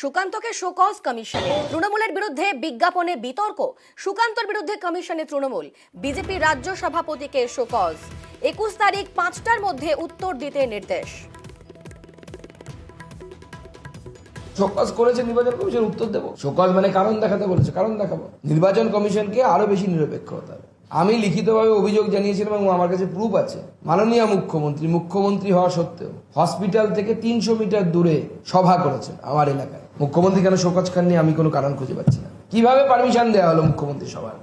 সুকান্তকে show cause কমিশনে, তৃণমূলের বিরুদ্ধে বিজ্ঞাপনে বিতর্ক। সুকান্তর বিরুদ্ধে কমিশনে তৃণমূল, বিজেপি রাজ্য সভাপতিকে শোকজ। 21 তারিখ 5টার মধ্যে উত্তর দিতে নির্দেশ। শোকজ করেছে নির্বাচন কমিশন, উত্তর দেবো। শোকজ মানে কারণ দেখাতে বলেছে, কারণ দেখাবো। নির্বাচন কমিশনকে আরো বেশি নিরপেক্ষ হতে হবে। আমি লিখিতভাবে অভিযোগ জানিয়েছিলাম এবং আমার কাছে প্রুফ আছে। মাননীয় মুখ্যমন্ত্রী হওয়া সত্ত্বেও হসপিটাল থেকে 300 মিটার দূরে সভা করেছেন আমার এলাকায়। মুখ্যমন্ত্রী কেন শোকজ খাননি আমি কোনো কারণ খুঁজে পাচ্ছি না। কিভাবে পারমিশন দেওয়া হলো মুখ্যমন্ত্রী সভার?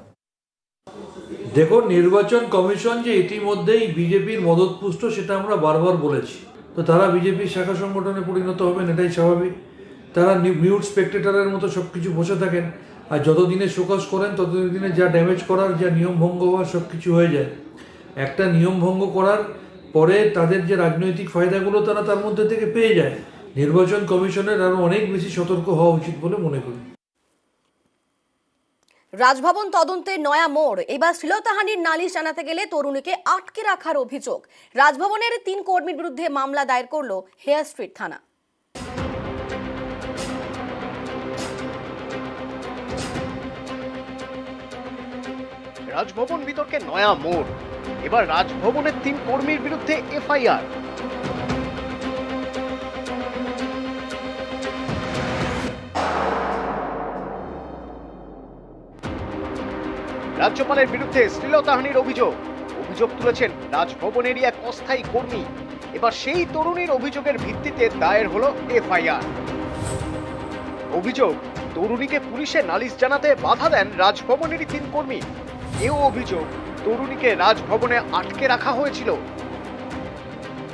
দেখুন, নির্বাচন কমিশন যে ইতিমধ্যেই বিজেপির মদতপুষ্ট সেটা আমরা বারবার বলেছি। তো তারা বিজেপির শাখা সংগঠনে পরিণত হবেন, এটাই স্বাভাবিক। তারা মিউট স্পেকটেটরের মতো সব কিছু বসে থাকেন, আর যতদিনে শোকজ করেন ততদিনে যা ড্যামেজ করার, যা নিয়ম ভঙ্গ হওয়ার সব কিছু হয়ে যায়। একটা নিয়ম ভঙ্গ করার পরে তাদের যে রাজনৈতিক ফায়দাগুলো তারা তার মধ্যে থেকে পেয়ে যায়। নির্বাচন কমিশনের আরও অনেক বেশি সতর্ক হওয়া উচিত বলে মনে করি। রাজভবন তদন্তে নয়া মোড়। এবার শ্লীলতাহানির নালিশ জানাতে গেলে তরুণীকে আটকে রাখার অভিযোগ। রাজভবনের 3 কর্মীর বিরুদ্ধে মামলা দায়ের করল হেয়ার স্ট্রিট থানা। রাজভবন বিতর্কে নয়া মোড়। এবার রাজভবনের 3 কর্মীর বিরুদ্ধে এফআইআর। রাজ্যপালের বিরুদ্ধে শ্লীলতাহানির অভিযোগ তুলেছেন রাজভবনেরই এক অস্থায়ী কর্মী। এবার সেই তরুণীর অভিযোগের ভিত্তিতে দায়ের হলো এফআইআর। অভিযোগ, তরুণীকে পুলিশে নালিশ জানাতে বাধা দেন রাজভবনেরই 3 কর্মী। এও অভিযোগ, তরুণীকে রাজভবনে আটকে রাখা হয়েছিল।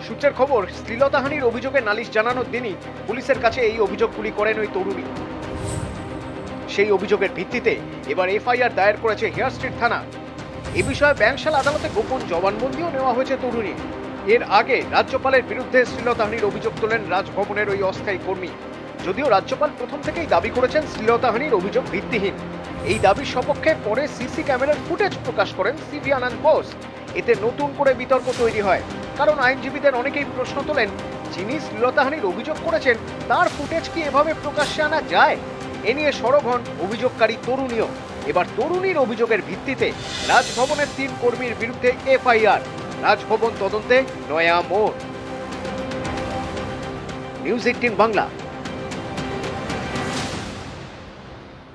সূত্রের খবর, শ্লীলতাহানির অভিযোগে নালিশ জানানোর দিনই পুলিশের কাছে এই অভিযোগগুলি করেন ওই তরুণী। সেই অভিযোগের ভিত্তিতে এবার এফআইআর দায়ের করেছে হেয়ার স্ট্রিট থানা। এ বিষয়ে ব্যাংশাল আদালতে গোপন জবানবন্দিও নেওয়া হয়েছে তরুণী। এর আগে রাজ্যপালের বিরুদ্ধে শ্লীলতাহানির অভিযোগ তোলেন রাজভবনের ওই অস্থায়ী কর্মী। যদিও রাজ্যপাল প্রথম থেকেই দাবি করেছেন শ্লীলতাহানির অভিযোগ ভিত্তিহীন। এই দাবির সপক্ষে পরে সিসি ক্যামেরার ফুটেজ প্রকাশ করেন সিভি আনন্দ বোস। এতে নতুন করে বিতর্ক তৈরি হয়, কারণ আইনজীবীদের অনেকেই প্রশ্ন তোলেন, যিনি শ্লীলতাহানির অভিযোগ করেছেন তার ফুটেজ কি এভাবে প্রকাশ্যে আনা যায়? এ নিয়ে সরব হন অভিযোগকারী তরুণীও। এবার তরুণীর অভিযোগের ভিত্তিতে রাজভবনের 3 কর্মীর বিরুদ্ধে এফআইআর। রাজভবন তদন্তে নয়া মোড়। নিউজ 18 বাংলা।